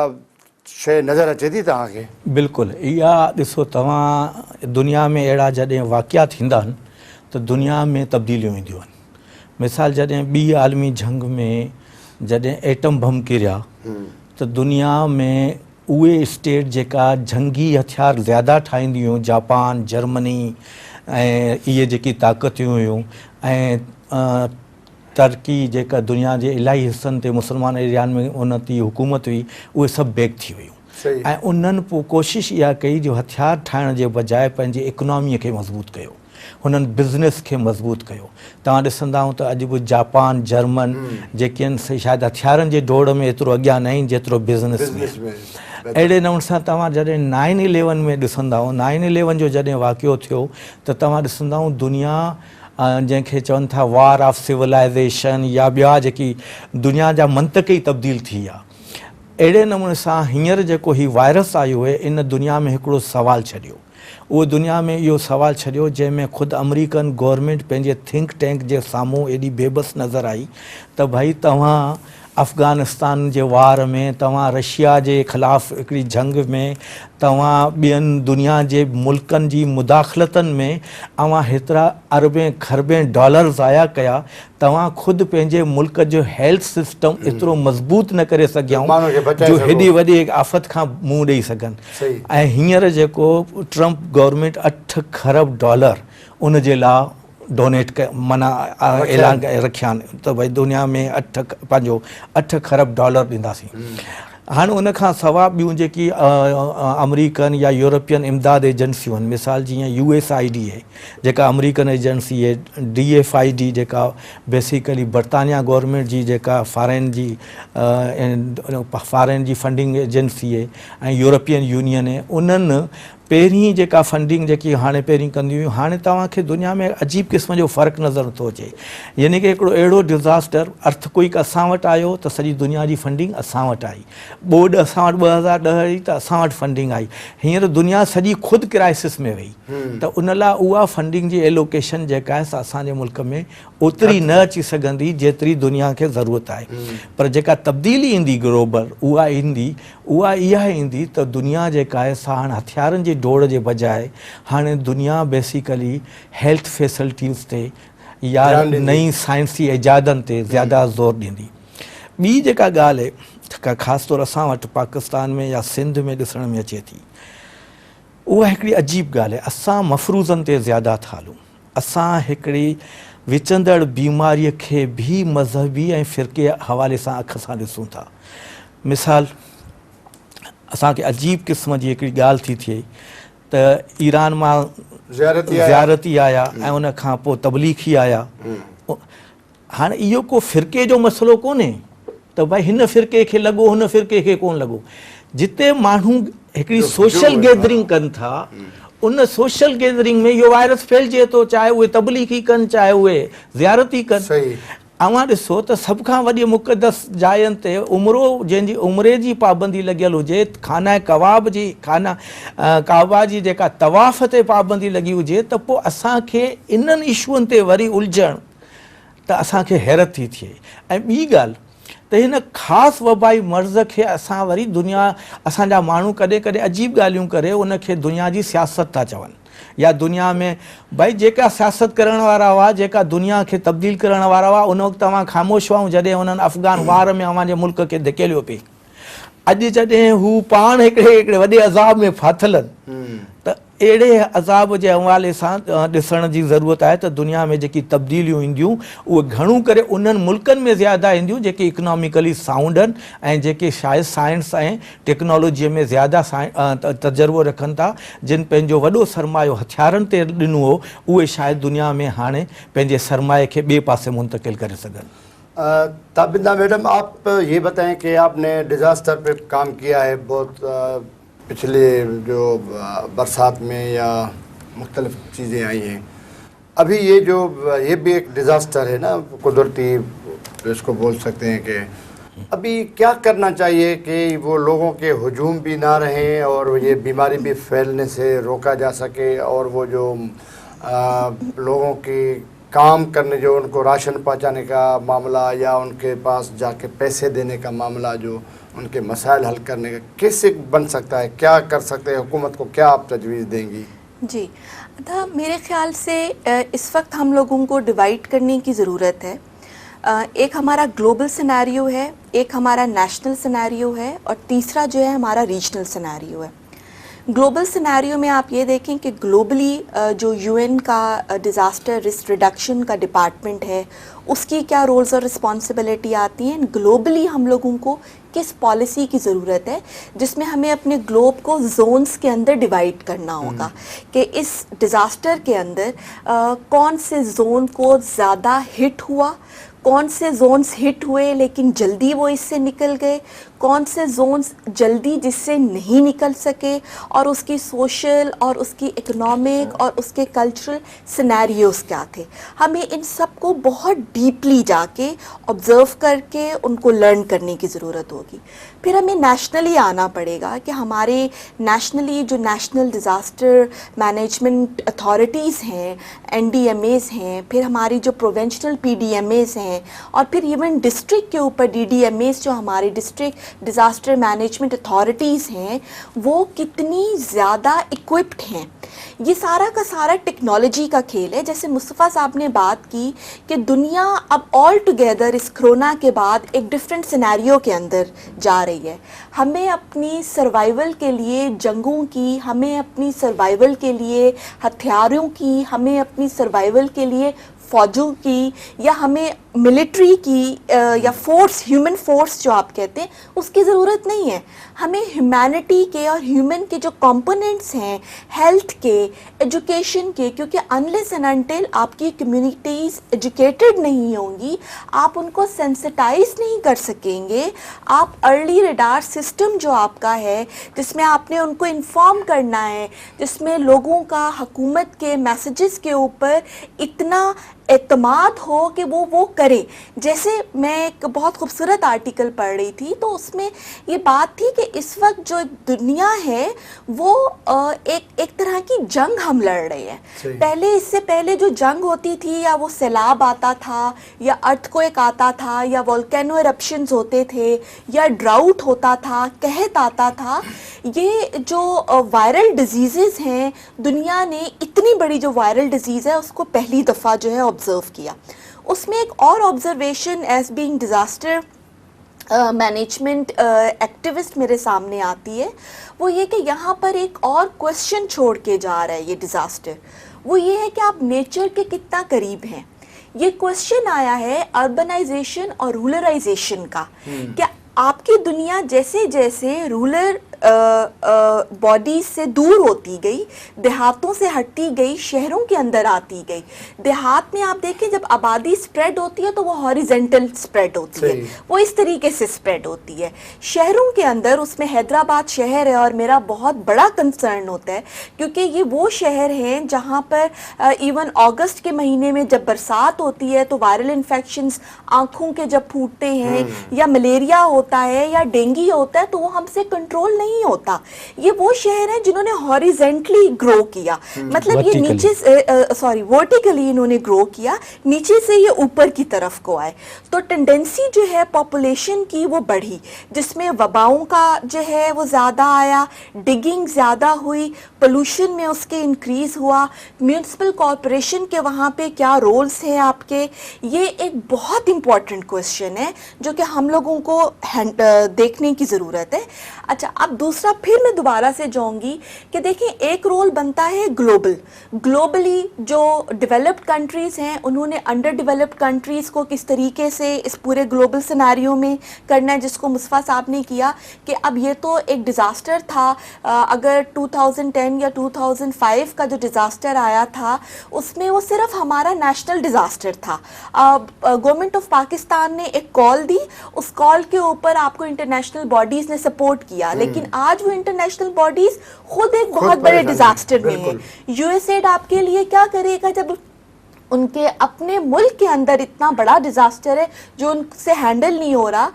शइ नज़र अचे थी तव्हांखे? बिल्कुलु, इहा ॾिसो तव्हां, दुनिया में अहिड़ा जॾहिं वाक़िया थींदा आहिनि त दुनिया में तब्दीलियूं ईंदियूं आहिनि। मिसाल, जॾहिं ॿी आलमी जंग में जॾहिं एटम बम किरिया त दुनिया में उहे स्टेट जेका जंगी हथियार ज़्यादा ठाहींदी हुयूं, जापान, जर्मनी ऐं इहे जेकी ताक़तूं हुयूं, ऐं टर्की जेका दुनिया जे इलाही हिसनि ते मुस्लमान एरियानि में उनती हुकूमत हुई, उहे सभु बैक थी वियूं। ऐं उन्हनि पोइ कोशिशि इहा कई जो हथियार ठाहिण जे बजाए पंहिंजी इकोनॉमीअ खे मज़बूत कयो, हुननि बिज़नेस खे मज़बूत कयो। तव्हां ॾिसंदा त अॼु बि जापान, जर्मन जेके आहिनि से शायदि हथियारनि जे दौड़ में एतिरो अॻियां न आहिनि जेतिरो बिज़नेस में। अहिड़े नमूने सां तव्हां जॾहिं 9/11 में ॾिसंदा 9/11 जो जॾहिं वाक़ियो थियो त तव्हां ॾिसंदा दुनिया जंहिंखे चवनि था वार ऑफ सिविलाइज़ेशन या ॿिया जेकी दुनिया जा मंतक ई तब्दील थी विया। अहिड़े नमूने सां हींअर जेको ही वायरस आयो आहे, इन दुनिया में हिकिड़ो सवालु छॾियो। उहो दुनिया में इहो सवालु छॾियो जंहिंमें ख़ुदि अमेरिकन गवर्नमेंट पंहिंजे थिंक टैंक जे साम्हूं एॾी बेबस नज़र आई त भई तव्हां अफ़गानिस्तान जे वार में, तव्हां रशिया जे ख़िलाफ़ु हिकिड़ी जंग में, तव्हां ॿियनि दुनिया जे मुल्कनि जी मुदाख़लतनि में अवां हेतिरा अरबें खरबें डॉलर ज़ाया कया, तव्हां ख़ुदि पंहिंजे मुल्क जो हेल्थ सिस्टम एतिरो मज़बूत न करे सघियाऊं जो हेॾी वॾी आफ़त खां मुंहुं ॾेई सघनि। ऐं हींअर जेको ट्रंप गवर्नमेंट $8 खरब उन जे लाइ डोनेट माना ऐलान रखिया आहिनि त भई दुनिया में 8 खरब डॉलर ॾींदासीं। हाणे उन खां सवाइ ॿियूं जेकी अमरीकन या यूरोपियन इमदाद एजेंसियूं आहिनि, मिसाल जीअं USAID आहे जेका अमरीकन एजेंसी आहे, DFID जेका बेसिकली बरतानिया गवर्नमेंट जी जेका फॉरेन जी फंडिंग एजेंसी आहे, ऐं यूरोपियन यूनियन आहे, उन्हनि पहिरीं जेका फंडिंग जेकी हाणे पहिरीं कंदियूं हुयूं, हाणे तव्हांखे दुनिया में अजीब क़िस्म जो फ़र्क़ु नज़र नथो अचे। यानी कि हिकिड़ो अहिड़ो डिज़ास्टर अर्थक्वेक असां वटि आयो त सॼी दुनिया जी फंडिंग असां वटि आई, ॿोॾि असां वटि 2010 आई त असां वटि फंडिंग आई। हींअर दुनिया सॼी ख़ुदि क्राइसिस में वई, त उन लाइ उहा फंडिंग जी एलोकेशन जेका आहे असांजे मुल्क में ओतिरी न अची सघंदी जेतिरी दुनिया खे ज़रूरत आहे। पर जेका तब्दीली ईंदी ग्लोबल, उहा इहा ईंदी त दुनिया जेका आहे सा हाणे हथियारनि जी दौड़ जे बजाए हाणे दुनिया बेसिकली हेल्थ फैसिलिटीज़ ते या नई साइंसी इजादनि ते ज़्यादा ज़ोर ॾींदी। ॿी जेका ॻाल्हि आहे ख़ासि तौर असां वटि पाकिस्तान में या सिंध में ॾिसण में अचे थी, उहा हिकिड़ी अजीब ॻाल्हि आहे। असां मफ़रूज़नि ते ज़्यादा था हलूं, असां हिकिड़ी विचंदड़ बीमारीअ खे बि मज़हबी ऐं फ़िरके हवाले सां अख सां ॾिसूं था। मिसाल असांखे अजीब क़िस्म जी हिकिड़ी ॻाल्हि थी थिए त ईरान मां ज़ियारती आया ऐं उन खां पोइ तबलीगी आया। हाणे इहो को फ़िरके जो मसइलो कोन्हे त भई हिन फ़िरके खे लॻो हुन फ़िरके खे कोन लॻो। जिते माण्हू हिकिड़ी सोशल गैदरिंग कनि था, उन सोशल गैदरिंग में इहो वायरस फैलिजे थो, चाहे उहे तबलीगी कनि चाहे उहे ज़ियारती कनि। अवां ॾिसो त सभ खां वॾी मुक़दस जायुनि ते जंहिंजी उमिरि जी पाबंदी लॻियल हुजे, काबा जी जेका तवाफ़ ते पाबंदी लॻी हुजे, त पोइ असांखे इन्हनि इशूअनि ते वरी उलझण त असांखे हैरत थी थिए। ऐं ॿी ॻाल्हि त हिन ख़ासि वबाई मर्ज़ खे असां वरी असांजा माण्हू कॾहिं कॾहिं अजीब ॻाल्हियूं करे उनखे दुनिया जी सियासत था चवनि, या दुनिया में भई जेका सियासत करण वारा हुआ, जेका दुनिया खे तब्दील करण वारा हुआ, उन वक़्तु तव्हां ख़ामोश हुआ जॾहिं हुननि अफ़गान वार में अव्हांजे मुल्क खे धिकेलियो पिए। अॼु जॾहिं हू पाण हिकिड़े वॾे अज़ाब में फाथल आहिनि, त अहिड़े अज़ाब जे हवाले सां ॾिसण जी ज़रूरत आहे त दुनिया में जेकी तब्दीलियूं ईंदियूं उहे घणो करे उन्हनि मुल्कनि में ज़्यादा ईंदियूं जेके इकनॉमिकली साउंड आहिनि ऐं जेके शायदि साइंस ऐं टेक्नोलॉजीअ में ज़्यादा तजुर्बो रखनि था, जिन पंहिंजो वॾो सरमायो हथियारनि ते ॾिनो हो, उहे शायदि दुनिया में हाणे पंहिंजे सरमाए खे ॿिए पासे मुंतक़िल करे सघनि। ताबिंदा मैडम, आप ये बताएं कि आपने डिज़ास्टर पे काम किया है बहुत, पिछले जो बरसात में या मुख्तलिफ चीज़ें आई हैं। अभी ये भी एक डिज़ास्टर है ना, कुदरती इसको बोल सकते हैं कि अभी क्या करना चाहिए कि वो लोगों के हुजूम भी ना रहें और ये बीमारी भी फैलने से रोका जा सके, और वो जो लोगों की काम करने, जो उनको राशन पहुंचाने का मामला या उनके पास जाके पैसे देने का मामला, जो उनके मसाइल हल करने का कैसे बन सकता है, क्या कर सकते हैं, हुकूमत को क्या आप तजवीज़ देंगी? जी, तो मेरे ख्याल से इस वक्त हम लोगों को डिवाइड करने की ज़रूरत है। एक हमारा ग्लोबल सिनेरियो है, एक हमारा नेशनल सिनेरियो है, और तीसरा जो है हमारा रीजनल सिनेरियो है। ग्लोबल सिनेरियो में आप ये देखें कि ग्लोबली जो UN का डिज़ास्टर रिस्क रिडक्शन का डिपार्टमेंट है, उसकी क्या रोल्स और रिस्पॉन्सिबिलिटी आती हैं। ग्लोबली हम लोगों को किस पॉलिसी की ज़रूरत है, जिसमें हमें अपने ग्लोब को जोन्स के अंदर डिवाइड करना होगा कि इस डिज़ास्टर के अंदर कौन से जोन को ज़्यादा हिट हुआ, कौन से जोन्स हिट हुए लेकिन जल्दी वो इससे निकल गए, कौन से जोन्स जल्दी जिससे नहीं निकल सके, और उसकी सोशल और उसकी इकोनॉमिक और उसके कल्चरल सिनेरियोस क्या थे। हमें इन सब को बहुत डीपली जाके ऑब्ज़र्व करके उनको लर्न करने की ज़रूरत होगी। फिर हमें नेशनली आना पड़ेगा कि हमारे नेशनली जो नेशनल डिज़ास्टर मैनेजमेंट अथॉरिटीज़ हैं, NDMAs हैं, फिर हमारी जो प्रोवेंशनल PDMAs हैं, और फिर इवन डिस्ट्रिक्ट के ऊपर DDMAs जो हमारे डिस्ट्रिक्ट डिज़ास्टर मैनेजमेंट अथॉरिटीज़ हैं, वो कितनी ज़्यादा इक्विप्ड हैं। یہ سارا کا سارا ٹیکنالوجی کا کھیل ہے. جیسے مصطفیٰ صاحب نے بات کی کہ دنیا اب آل ٹوگیدر اس کرونا کے بعد ایک ڈفرینٹ سینیریو کے اندر جا رہی ہے. ہمیں اپنی سروائیول کے لیے جنگوں کی، ہمیں اپنی سروائیول کے لیے ہتھیاروں کی، ہمیں اپنی سروائیول کے لیے فوجوں کی، یا ہمیں ملٹری کی یا فورس، ہیومن فورس جو آپ کہتے ہیں، اس کی ضرورت نہیں ہے. ہمیں ہیومینٹی کے اور ہیومن کے جو کمپوننٹس ہیں، ہیلتھ کے، ایجوکیشن کے، کیونکہ انلیس اینڈ انٹل آپ کی کمیونٹیز ایجوکیٹڈ نہیں ہوں گی، آپ ان کو سینسٹائز نہیں کر سکیں گے. آپ ارلی ریڈار سسٹم جو آپ کا ہے، جس میں آپ نے ان کو انفارم کرنا ہے، جس میں لوگوں کا حکومت کے میسیجز کے اوپر اتنا اعتماد ہو کہ وہ کرے. جیسے میں ایک بہت خوبصورت آرٹیکل پڑھ رہی تھی، تو اس میں یہ بات تھی کہ اس وقت جو دنیا ہے وہ ایک طرح کی جنگ ہم لڑ رہے ہیں. پہلے، اس سے پہلے جو جنگ ہوتی تھی، یا وہ سیلاب آتا تھا، یا ارتھ کوئک آتا تھا، یا والکینو ایرپشنز ہوتے تھے، یا ڈراؤٹ ہوتا تھا، قحط آتا تھا. یہ جو وائرل ڈیزیزز ہیں، دنیا نے اتنی بڑی جو وائرل ڈیزیز ہے اس کو پہلی دفعہ جو ہے آبزرو کیا. اس میں ایک اور observation as being disaster management activist میرے سامنے آتی ہے. وہ یہ کہ یہاں پر ایک اور کوشچن چھوڑ کے جا رہا ہے یہ ڈیزاسٹر. وہ یہ ہے کہ آپ نیچر کے کتنا قریب ہیں. یہ کوشچن آیا ہے اربنائزیشن اور رولرائزیشن کا. کہ آپ کی دنیا جیسے جیسے رولر باڈیز سے دور ہوتی گئی، دیہاتوں سے ہٹتی گئی، شہروں کے اندر آتی گئی. دیہات میں آپ دیکھیں جب آبادی سپریڈ ہوتی ہے تو وہ ہاریزنٹل سپریڈ ہوتی ہے، وہ اس طریقے سے سپریڈ ہوتی ہے. شہروں کے اندر، اس میں حیدرآباد شہر ہے اور میرا بہت بڑا کنسرن ہوتا ہے، کیونکہ یہ وہ شہر ہیں جہاں پر ایون اگست کے مہینے میں جب برسات ہوتی ہے تو وائرل انفیکشنز آنکھوں کے جب پھوٹتے ہیں، یا ملیریا ہوتا ہے، یا ڈینگی ہوتا ہے، تو وہ ہم سے کنٹرول نہیں ہوتا. یہ وہ شہر ہیں جنہوں نے ہاریزنٹلی گرو کیا، مطلب یہ نیچے ورٹیکلی انہوں نے گرو کیا، نیچے سے یہ اوپر کی طرف کو آئے. تو ٹینڈنسی جو ہے پاپولیشن کی وہ بڑھی، جس میں وباؤں کا جو ہے وہ زیادہ آیا، ڈگنگ زیادہ ہوئی، پولوشن میں اس کے انکریز ہوا. میونسپل کارپوریشن کے وہاں پہ کیا رولز ہیں آپ کے؟ یہ ایک بہت امپورٹنٹ کوشچن ہے جو کہ ہم لوگوں کو دیکھنے کی ضرورت ہے. اچھا، اب دوسرا پھر میں دوبارہ سے جاؤں گی کہ دیکھیں ایک رول بنتا ہے گلوبلی جو ڈیولپڈ کنٹریز ہیں انہوں نے انڈر ڈیولپڈ کنٹریز کو کس طریقے سے اس پورے گلوبل سیناریو میں کرنا ہے، جس کو مصطفیٰ صاحب نے کیا کہ اب یہ تو ایک ڈیزاسٹر تھا. اگر 2010 یا 2005 کا جو ڈیزاسٹر آیا تھا اس میں وہ صرف ہمارا نیشنل ڈیزاسٹر تھا. گورنمنٹ آف پاکستان نے ایک کال دی، اس کال کے اوپر آپ کو انٹرنیشنل باڈیز نے سپورٹ کیا، لیکن آج وہ انٹرنیشنل باڈیز خود ایک بہت بڑے ڈیزاسٹر میں ہیں. یو ایس ایڈ آپ کے لیے کیا کرے گا جب ان کے اپنے ملک کے اندر اتنا بڑا ڈیزاسٹر ہے جو ان سے ہینڈل نہیں ہو رہا؟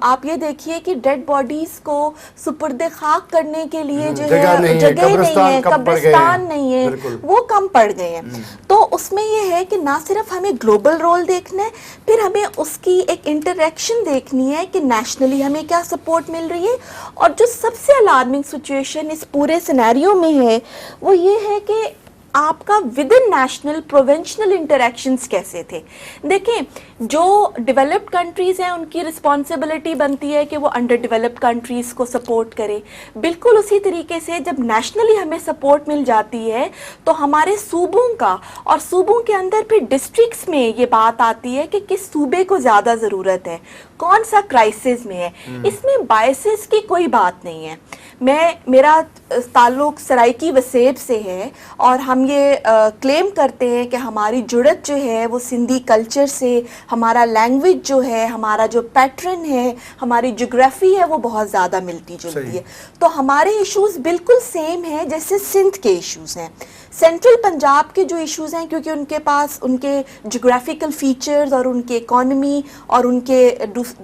آپ یہ دیکھیے کہ ڈیڈ باڈیز کو سپرد خاک کرنے کے لیے جو ہے جگہ نہیں ہے، قبرستان نہیں ہے، وہ کم پڑ گئے ہیں. تو اس میں یہ ہے کہ نہ صرف ہمیں گلوبل رول دیکھنا ہے، پھر ہمیں اس کی ایک انٹریکشن دیکھنی ہے کہ نیشنلی ہمیں کیا سپورٹ مل رہی ہے. اور جو سب سے الارمنگ سچویشن اس پورے سینیریو میں ہے وہ یہ ہے کہ آپ کا with in national provincial interactions کیسے تھے. دیکھیں جو ڈیولپڈ کنٹریز ہیں ان کی رسپانسبلٹی بنتی ہے کہ وہ انڈر ڈیولپڈ کنٹریز کو سپورٹ کرے. بالکل اسی طریقے سے جب نیشنلی ہمیں سپورٹ مل جاتی ہے تو ہمارے صوبوں کا، اور صوبوں کے اندر پھر ڈسٹرکٹس میں یہ بات آتی ہے کہ کس صوبے کو زیادہ ضرورت ہے، کون سا کرائسس میں ہے. اس میں بائسز کی کوئی بات نہیں ہے. میرا تعلق سرائکی وسیب سے ہے اور ہم یہ کلیم کرتے ہیں کہ ہماری جڑت جو ہے وہ سندھی کلچر سے، ہمارا لینگویج جو ہے، ہمارا جو پیٹرن ہے، ہماری جغرافی ہے وہ بہت زیادہ ملتی جلتی ہے. تو ہمارے ایشوز بالکل سیم ہیں جیسے سندھ کے ایشوز ہیں. سینٹرل پنجاب کے جو ایشوز ہیں کیونکہ ان کے پاس ان کے جغرافیکل فیچرز اور ان کے اکانومی اور ان کے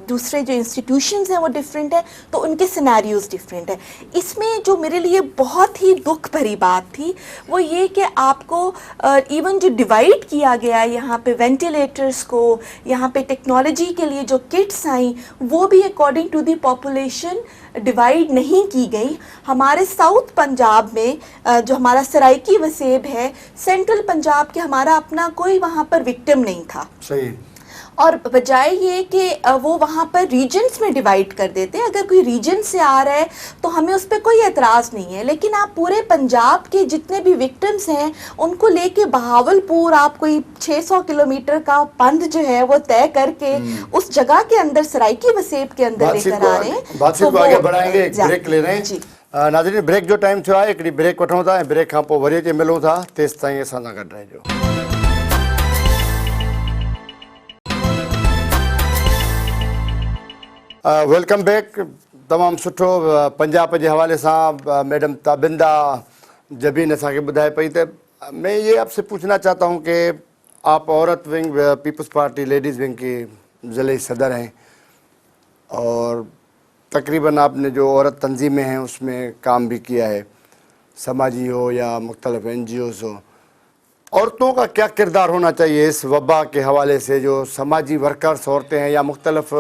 دوسرے جو انسٹیٹیوشنز ہیں وہ ڈفرینٹ ہیں، تو ان کے سینیریوز ڈفرینٹ ہیں. اس میں جو میرے لیے بہت ہی دکھ بھری بات تھی وہ یہ کہ آپ کو ایون جو ڈیوائڈ کیا گیا یہاں پہ وینٹیلیٹرز کو، یہاں پہ ٹیکنالوجی کے لیے جو کٹس آئیں وہ بھی according to the population divide नहीं की गई। हमारे साउथ पंजाब में जो हमारा सराइकी वसेब है, सेंट्रल पंजाब के हमारा अपना कोई वहाँ पर विक्टिम नहीं था, सही, और बजाय ये कि वो वहाँ पर रीजन्स में डिवाइड कर देते हैं। अगर कोई रीजन से आ रहा है तो हमें उस पर कोई एतराज़ नहीं है, लेकिन आप पूरे पंजाब के जितने भी विक्टिम्स हैं उनको लेके बहावलपुर आप कोई 600 किलोमीटर का पंध जो है वो तय करके उस जगह के अंदर सराइकी वसेब के अंदर लेकर आ रहे हैं। बातचीत को आगे बढ़ाएंगे, एक ब्रेक ले रहे हैं। जी। नाज़रीन, ब्रेक जो टाइम थियो आहे, हिकिड़ी ब्रेक वठूं था, ऐं ब्रेक खां पोइ वरी अची मिलूं था। तेसि ताईं असां सां गॾु रहिजो। Welcome back. तमामु सुठो पंजाब जे हवाले सां मैडम ताबिंदा जबीन असांखे ॿुधाए पई त मैं ये आपसे पूछना चाहता हूँ कि आप औरत wing Peoples Party ladies wing की ज़िले सदर हैं और तकरीबन आपने जो औरत तंजीमें हैं उसमें काम भी किया है, समाजी हो या मुख्तलिफ NGOs हो। औरतों का क्या किरदार होना चाहिए इस वबा के हवाले से? जो समाजी वर्कर्स औरतें हैं या मुख्तलिफ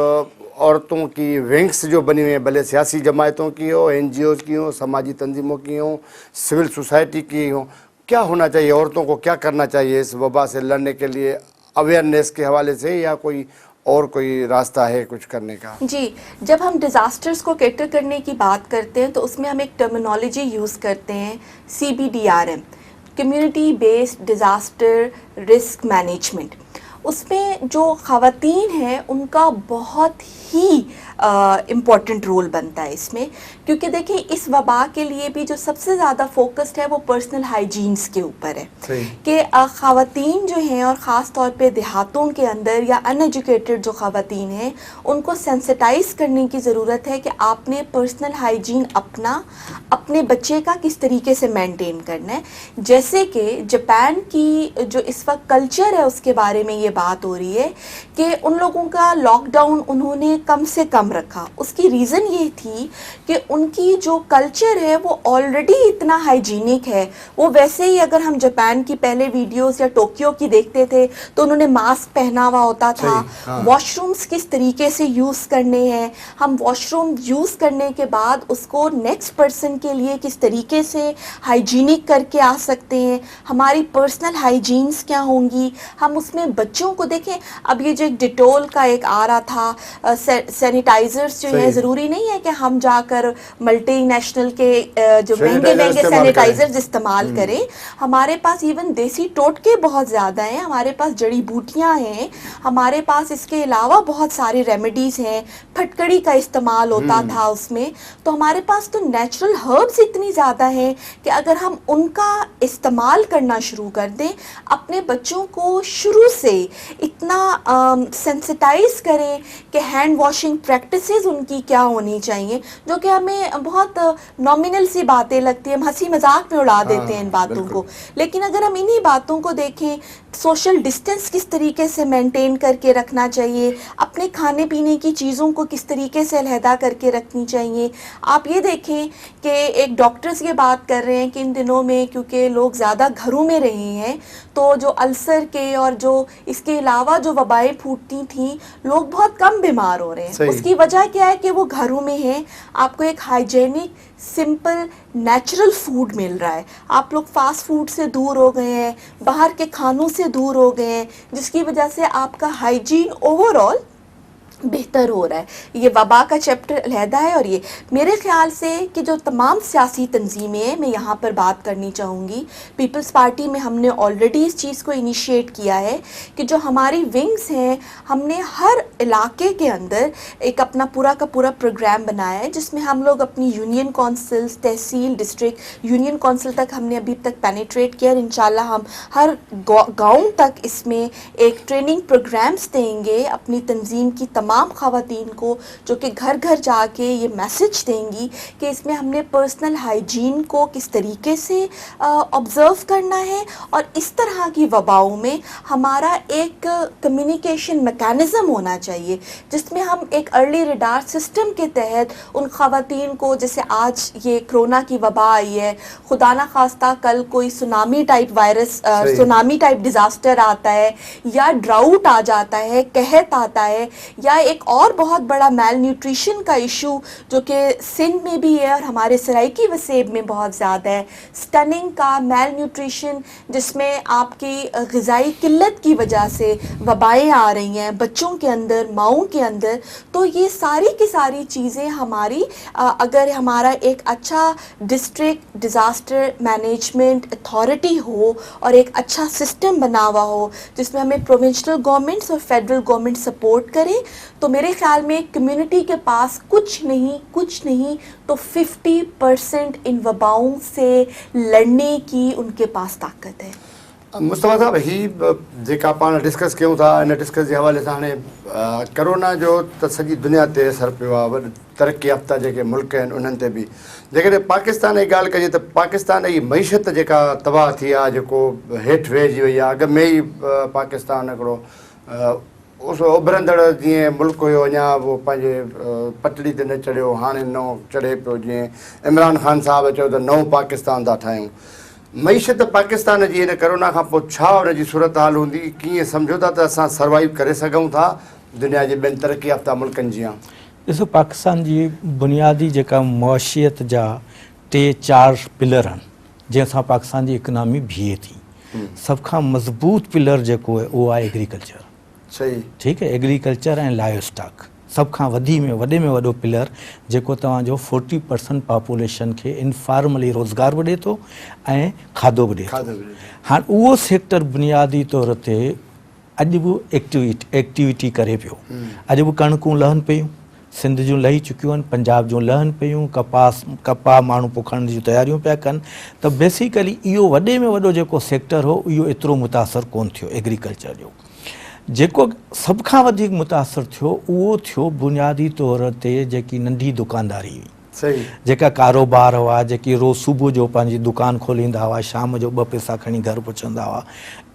औरतों की विंग्स जो बनी हुई हैं, भले सियासी जमायतों की हो, NGOs की हो, समाजी तंजीमों की हो, सिविल सोसाइटी की हो, क्या होना चाहिए? औरतों को क्या करना चाहिए इस वबा से लड़ने के लिए, अवेयरनेस के हवाले से, या कोई और कोई रास्ता है कुछ करने का? जी, जब हम डिज़ास्टर्स को कैटर करने की बात करते हैं तो उसमें हम एक टर्मिनोलॉजी यूज़ करते हैं, CBDRM, community based disaster risk management. उसमें जो ख़वातीन हैं उनका बहुत ही इम्पॉर्टेंट रोल बनता है इसमें, क्योंकि देखिए इस वबा के लिए भी जो सबसे ज़्यादा फोकस्ड है वो पर्सनल हाइजीन्स के ऊपर है कि ख़वातीन जो हैं, और ख़ास तौर पे देहातों के अंदर या अनएजुकेटेड जो ख़वातीन हैं, उनको सेंसिटाइज करने की ज़रूरत है कि आपने पर्सनल हाइजीन अपने बच्चे का किस तरीके से मेंटेन करना है। जैसे कि जापान की जो इस वक्त कल्चर है उसके बारे में ये बात हो रही है कि उन लोगों का लॉकडाउन उन्होंने कम से कम रखा। उसकी रीज़न ये थी कि उनकी जो कल्चर है वो ऑलरेडी इतना हाइजीनिक है। वो वैसे ही अगर हम जापान की पहले वीडियोस या टोक्यो की देखते थे तो उन्होंने मास्क पहना हुआ होता था। हाँ। वॉशरूम्स किस तरीके से यूज़ करने हैं, हम वॉशरूम यूज़ करने के बाद उसको नेक्स्ट पर्सन के लिए किस तरीके से हाइजीनिक करके आ सकते हैं, हमारी पर्सनल हाइजीन्स क्या होंगी। हम उसमें बच्चों को देखें, अब ये जो एक डिटोल का एक आ रहा था, सैनिटाइजर्स जो है, ज़रूरी नहीं है कि हम जाकर मल्टी नेशनल के जो महंगे महंगे सैनिटाइजर्स इस्तेमाल करें। हमारे पास इवन देसी टोटके बहुत ज़्यादा हैं, हमारे पास जड़ी बूटियाँ हैं, हमारे पास इसके अलावा बहुत सारे रेमेडीज़ हैं। फटकड़ी का इस्तेमाल होता था उसमें, तो हमारे पास तो नेचुरल हर्ब्स इतनी ज़्यादा हैं कि अगर हम उनका इस्तेमाल करना शुरू कर दें, अपने बच्चों को शुरू से इतना सेंसिटाइज करें कि हैंड वॉशिंग प्रैक्टिसेस उनकी क्या होनी चाहिए, जो कि हमें बहुत नॉमिनल सी बातें लगती हैं, हम हंसी मजाक में उड़ा देते हैं इन बातों को। लेकिन अगर हम इन्हीं बातों को देखें, सोशल डिस्टेंस किस तरीके से मेंटेन करके रखना चाहिए, अपने खाने पीने की चीज़ों को किस तरीके से अलहदा करके रखनी चाहिए। आप ये देखें कि एक डॉक्टर्स ये बात कर रहे हैं कि इन दिनों में क्योंकि लोग ज़्यादा घरों में रहे हैं तो जो अल्सर के और जो इसके अलावा जो वबाएं फूटती थी, लोग बहुत कम बीमार हो रहे हैं। उसकी वजह क्या है कि वो घरों में हैं, आपको एक हाइजेनिक सिंपल नेचुरल फूड मिल रहा है। आप लोग फास्ट फूड से दूर हो गए हैं, बाहर के खानों से दूर हो गए हैं, जिसकी वजह से आपका हाइजीन ओवरऑल बेहतर हो रहा है। ये वबा का चैप्टर अलहदा है। और ये मेरे ख्याल से कि जो तमाम सियासी तंजीमें हैं, मैं यहाँ पर बात करनी चाहूँगी, पीपल्स पार्टी में हमने ऑलरेडी इस चीज़ को इनिशिएट किया है कि जो हमारी विंग्स हैं, हमने हर इलाके के अंदर एक अपना पूरा का पूरा प्रोग्राम बनाया है, जिसमें हम लोग अपनी यूनियन काउंसिल्स, तहसील, डिस्ट्रिक्ट यूनियन काउंसिल तक हमने अभी तक पेनिट्रेट किया। और इंशाल्लाह हम हर गाँव तक इसमें एक ट्रेनिंग प्रोग्राम्स देंगे अपनी तंजीम की तमाम ख़वातीन को, जो कि घर घर जाके ये मैसेज देंगी कि इसमें हमने पर्सनल हाइजीन को किस तरीके से ऑब्ज़र्व करना है। और इस तरह की वबाओं में हमारा एक कम्युनिकेशन मैकेनिज़्म होना चाहिए, जिसमें हम एक अर्ली रडार सिस्टम के तहत उन ख़वातीन को, जैसे आज ये कोरोना की वबा आई है, खुदा ना खास्ता कल कोई tsunami type virus, tsunami type disaster आता है, या ड्राउट आ जाता है, कहत आता है, या एक और बहुत बड़ा मैल न्यूट्रिशन का इशू जो कि सिंध में भी है और हमारे सराइकी वसेब में बहुत ज़्यादा है, स्टनिंग का मैल न्यूट्रिशन, जिसमें आपकी ग़िज़ाई किल्लत की वजह से वबाएँ आ रही हैं बच्चों के अंदर, माओं के अंदर। तो ये सारी की सारी चीज़ें हमारी अगर हमारा एक अच्छा डिस्ट्रिक्ट डिज़ास्टर मैनेजमेंट अथॉरिटी हो और एक अच्छा सिस्टम बना हुआ हो जिसमें हमें प्रोविंशियल गवर्नमेंट्स और फेडरल गवर्नमेंट सपोर्ट करें, तो मेरे ख्याल में कम्युनिटी के पास कुछ नहीं तो 50% इन वबाओं से लड़ने की उनके पास ताकत है। मुस्तफ़ा साहब, ही जेका पाण डिस्कस कयूं था, इन डिस्कस जे हवाले सां हाणे करोना जो त सॼी दुनिया ते असरु पियो आहे, वॾी तरक़ी याफ़्ता जेके मुल्क आहिनि उन्हनि ते बि। जेकॾहिं पाकिस्तान जी ॻाल्हि कजे त पाकिस्तान जी मईशत जेका तबाह थी आहे, जेको हेठि वेहिजी वई आहे, अॻ में ई पाकिस्तान हिकिड़ो उस उभरंदड़ जीअं मुल्क हुयो, अञा उहो पंहिंजे पटड़ी ते न चढ़ियो, हाणे नओं चढ़े पियो। जीअं इमरान ख़ान साहिबु चयो त नओं पाकिस्तान था ठाहियूं। मईशत पाकिस्तान जी हिन करोना खां पोइ छा हुनजी सूरत हाल हूंदी? कीअं सम्झो था त असां सर्वाइव करे सघूं था दुनिया जे ॿियनि तरक़ी याफ़्ता मुल्कनि जीअं? ॾिसो, पाकिस्तान जी बुनियादी जेका मुआशियत जा 3-4 पिलर आहिनि जंहिंसां पाकिस्तान जी इकनॉमी बीहे थी। सभ खां मज़बूत पिलर जेको आहे उहो आहे एग्रीकल्चर। सही, ठीकु आहे, एग्रीकल्चर ऐं लाइव स्टॉक सभ खां वॾे में वॾो पिलर जेको तव्हांजो 40% पॉपुलेशन खे इनफॉर्मली रोज़गार बि ॾिए थो ऐं खाधो बि ॾिए थो। हाणे उहो सेक्टर बुनियादी तौर ते अॼु बि एक्टिविटी करे पियो। अॼु बि कणकूं लहनि पियूं, सिंध जूं लही चुकियूं आहिनि, पंजाब जूं लहनि पियूं, कपाह माण्हू पोखण जूं तयारियूं पिया कनि। त बेसिकली इहो वॾे में वॾो जेको सेक्टर हो इहो एतिरो मुतासिर कोन थियो एग्रीकल्चर जो। जेको सभ खां वधीक मुतासिर थियो उहो थियो बुनियादी तौर ते जेकी नंढी दुकानदारी हुई, सही, जेका कारोबार हुआ, जेकी रोज़ सुबुह जो पंहिंजी दुकान खोलींदा हुआ, शाम जो 2 पैसा खणी घर पहुचंदा हुआ।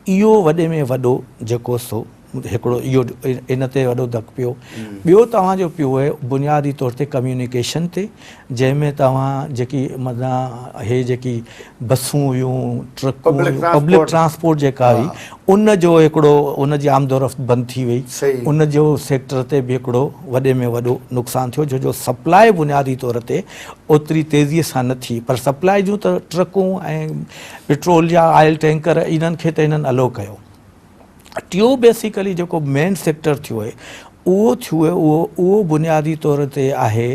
इहो वॾे में वॾो जेको सो हिकिड़ो इहो इन ते वॾो धकु पियो। ॿियो तव्हांजो पियो आहे बुनियादी तौर ते कम्युनिकेशन ते, जंहिंमें तव्हां जेकी मतिलबु हे जेकी बसूं हुयूं, ट्रकूं, पब्लिक ट्रांसपोर्ट जेका हुई, उन जो हिकिड़ो उन जी आमदोरफ़्त बंदि थी वई। उन जो सेक्टर ते बि हिकिड़ो वॾे में वॾो नुक़सानु थियो, छो जो सप्लाई बुनियादी तौर ते ओतिरी तेज़ीअ सां न थी। पर सप्लाई जूं त ट्रकूं ऐं पेट्रोल जा ऑयल टैंकर इन्हनि खे त इन्हनि अलो कयो। टियों बेसिकली जेको मेन सेक्टर थियो आहे उहो बुनियादी तौर ते आहे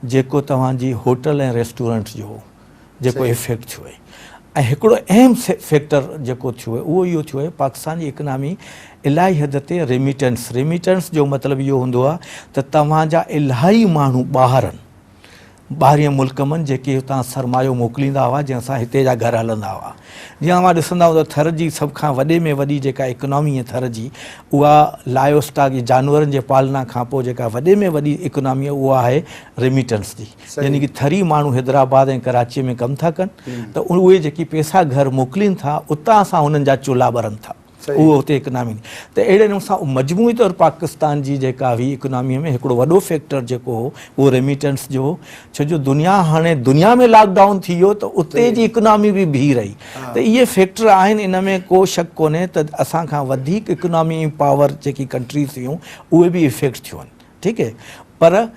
जेको तव्हांजी होटल ऐं रेस्टोरेंट जो जेको इफेक्ट थियो आहे। ऐं हिकिड़ो अहम फैक्टर जेको थियो आहे उहो इहो थियो आहे पाकिस्तान जी इकनॉमी इलाही हद ते रेमिटेंस जो मतिलबु इहो हूंदो आहे त तव्हांजा इलाही माण्हू ॿाहिरीं मुल्क में जेके हुतां सरमायो मोकिलींदा हुआ, जंहिंसां हिते जा घर हलंदा हुआ। जीअं मां ॾिसंदा आहियूं त थर जी सभ खां वॾे में वॾी जेका इकनॉमी आहे थर जी, उहा लाइव स्टॉक जानवरनि जे पालना खां पोइ जेका वॾे में वॾी इकनॉमी आहे उहा आहे रेमिटेंस जी। यानी कि थरी माण्हू हैदराबाद ऐं कराचीअ में कमु था कनि, त उहे जेकी पैसा घर मोकिलीनि था उतां सां हुननि जा चुल्हा ॿरनि था, उहो हुते इकनॉमी। त अहिड़े नमूने सां मजमूई तौरु पाकिस्तान जी जेका हुई इकनॉमीअ में हिकिड़ो वॾो फैक्टर जेको हो उहो रेमिटेंस जो हो। छो जो हाणे दुनिया में लॉकडाउन थी वियो त उते जी इकनॉमी बि बीह रही। त इहे फैक्टर आहिनि, इन में को शक कोन्हे त असां खां वधीक इकनॉमी पावर जेकी कंट्रीज़ हुयूं उहे बि इफेक्ट थियूं आहिनि। ठीकु आहे, पर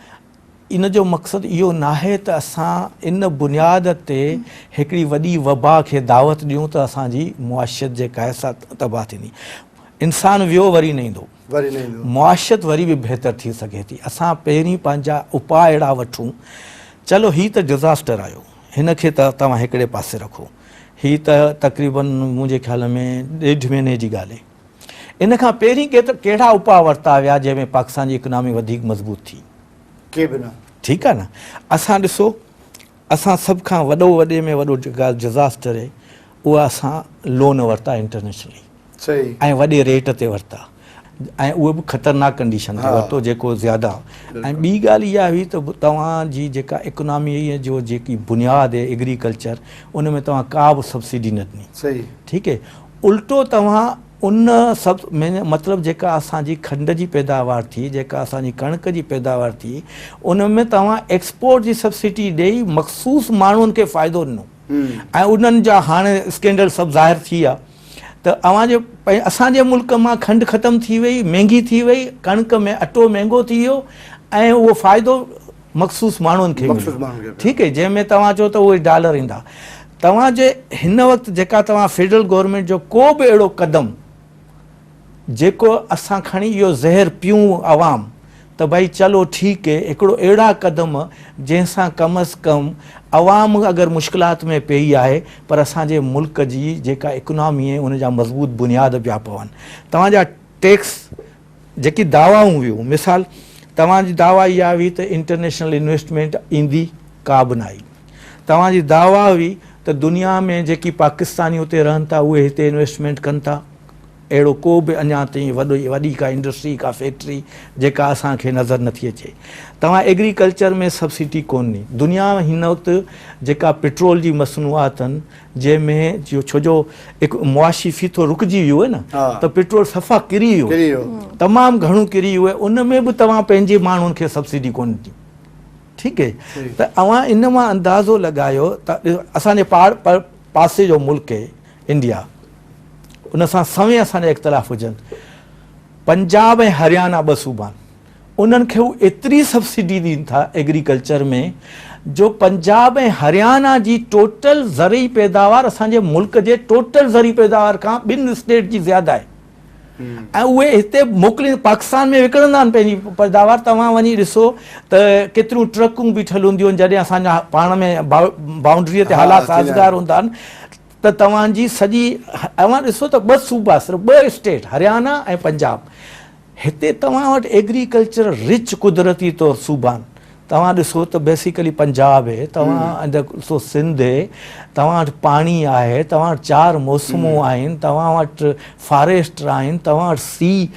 इन जो मक़सदु इहो नाहे त असां इन बुनियाद ते हिकिड़ी वॾी वबा खे दावत ॾियूं त असांजी मुआशियत जेका आहे सा तबाह थींदी। इंसानु वियो वरी न ईंदो, मुआशियत वरी बि बहितर थी सघे थी। असां पहिरीं पंहिंजा उपाय अहिड़ा वठूं। चलो हीअ त डिज़ास्टर आयो, हिन खे त तव्हां हिकिड़े पासे रखो, हीअ त तक़रीबन मुंहिंजे ख़्याल में 1.5 महीने जी ॻाल्हि आहे। इन खां पहिरीं कहिड़ा उपाय वरिता विया जंहिंमें पाकिस्तान जी इकनॉमी वधीक मज़बूत थी? ठीकु आहे न। असां ॾिसो, असां सभ खां वॾे में वॾो जेका डिज़ास्टर आहे उहा असां लोन वरिता इंटरनेशनली ऐं वॾे रेट ते वरिता, ऐं उहो बि ख़तरनाक कंडीशन ते वरितो जेको ज़्यादा। ऐं ॿी ॻाल्हि इहा हुई त तव्हांजी जेका इकनॉमीअ जो जेकी बुनियादु आहे एग्रीकल्चर, उन में तव्हां का बि सब्सिडी न ॾिनी। ठीकु आहे, उल्टो तव्हां उन सभु मतिलबु जेका असांजी खंड जी पैदावार थी, जेका असांजी कणक जी पैदावार थी, उन में तव्हां एक्सपोर्ट जी सब्सिडी ॾेई मख़सूस माण्हुनि खे फ़ाइदो ॾिनो। ऐं उन्हनि जा हाणे स्कैंडल सभु ज़ाहिर थी विया। त असांजे मुल्क मां खंडु ख़तमु थी वई, महांगी थी वई, कणिक में अटो महांगो थी वियो ऐं उहो फ़ाइदो मख़सूस माण्हुनि खे मिलियो। ठीकु आहे, जंहिंमें तव्हां चओ त उहे डॉलर ईंदा। तव्हांजे हिन वक़्तु जेका तव्हां फेडरल गवर्नमेंट जो को बि अहिड़ो क़दम जेको असां खणी इहो ज़हर पियूं आवाम, त भई चलो ठीकु आहे, हिकिड़ो अहिड़ा क़दम जंहिंसां कम अज़ कम अवाम अगरि मुश्किलात में पई आहे पर असांजे मुल्क जी जेका इकोनॉमी आहे उन जा मज़बूत बुनियाद पिया पवनि। तव्हांजा टैक्स जेकी दावाऊं हुयूं, मिसाल तव्हांजी दावा इहा हुई त इंटरनेशनल इन्वेस्टमेंट ईंदी, का बि न आई। तव्हांजी दावा हुई त दुनिया में जेकी पाकिस्तानी उते रहनि था उहे हिते इन्वेस्टमेंट कनि था, अहिड़ो को बि अञा ताईं वॾी का इंडस्ट्री का फैक्ट्री जेका असांखे नज़र नथी अचे। तव्हां एग्रीकल्चर में सब्सिडी कोन्हे। दुनिया में हिन वक़्तु जेका पेट्रोल जी मसनूआत आहिनि जंहिंमें छो जो हिकु मुआशी फीथो रुकिजी वियो आहे न, त पेट्रोल सफ़ा किरी वियो, तमामु घणो किरी वियो आहे, उन में बि तव्हां पंहिंजे माण्हुनि खे सब्सिडी कोन ॾी। ठीकु आहे, त अव्हां इन मां अंदाज़ो लॻायो त असांजे पासे जो मुल्क आहे इंडिया, उन सां सवें असांजा इख़्तिलाफ़ हुजनि, पंजाब ऐं हरियाणा 2 सूबा आहिनि, उन्हनि खे हू एतिरी सब्सिडी ॾियनि था एग्रीकल्चर में जो पंजाब ऐं हरियाणा जी टोटल ज़रई पैदावार असांजे मुल्क जे टोटल ज़रई पैदावार खां 2 स्टेट जी ज़्यादा आहे। ऐं उहे हिते मोकिलींदा, पाकिस्तान में विकिणंदा आहिनि पंहिंजी पैदावार। तव्हां वञी ॾिसो त केतिरियूं ट्रकूं बीठल हूंदियूं आहिनि जॾहिं असांजा पाण में बाउंड्रीअ ते हालात साज़गार हूंदा आहिनि, त तव्हांजी सॼी तव्हां ॾिसो त 2 सूबा, सिर्फ़ु 2 स्टेट हरियाणा ऐं पंजाब, हिते तव्हां वटि एग्रीकल्चर रिच कुदरती तौरु सूबा आहिनि। तव्हां ॾिसो त बेसिकली पंजाब आहे, तव्हां ॾिसो सिंध आहे, तव्हां वटि पाणी आहे, तव्हां वटि 4 मौसमूं आहिनि, तव्हां वटि फॉरेस्ट आहिनि, तव्हां वटि सी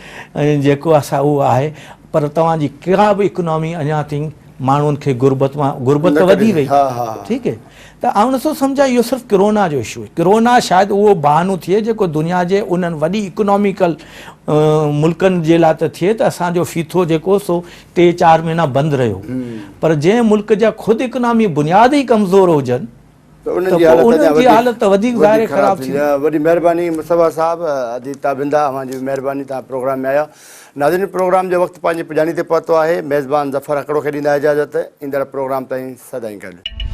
जेको असां उहो आहे, पर तव्हांजी का बि इकोनॉमी अञा ताईं माण्हुनि खे गुरबत वधी वई। ठीकु आहे, त आउं नथो सम्झां इहो सिर्फ़ु कोरोना जो इशू आहे। कोरोना शायदि उहो बहानो थिए जेको दुनिया जे उन्हनि वॾी इकोनॉमिकल मुल्कनि जे लाइ त थिए त असांजो फीथो जेको सो 3-4 महीना बंदि रहियो, पर जंहिं मुल्क जा ख़ुदि इकोनॉमी बुनियाद ई कमज़ोर हुजनि त उन्हनि जी हालत वधीक ज़ाहिर ख़राब थी। वॾी महिरबानी मुस्तफ़ा साहब, अदी ताबिंदा अव्हांजी महिरबानी, तव्हां प्रोग्राम में आया। नाज़रीन, प्रोग्राम जो वक़्तु पंहिंजी पुॼाणी ते पहुतो आहे। मेज़बान ज़फ़र अकड़ो खे ॾींदा इजाज़त, ईंदड़ प्रोग्राम ताईं सदाईं गॾु।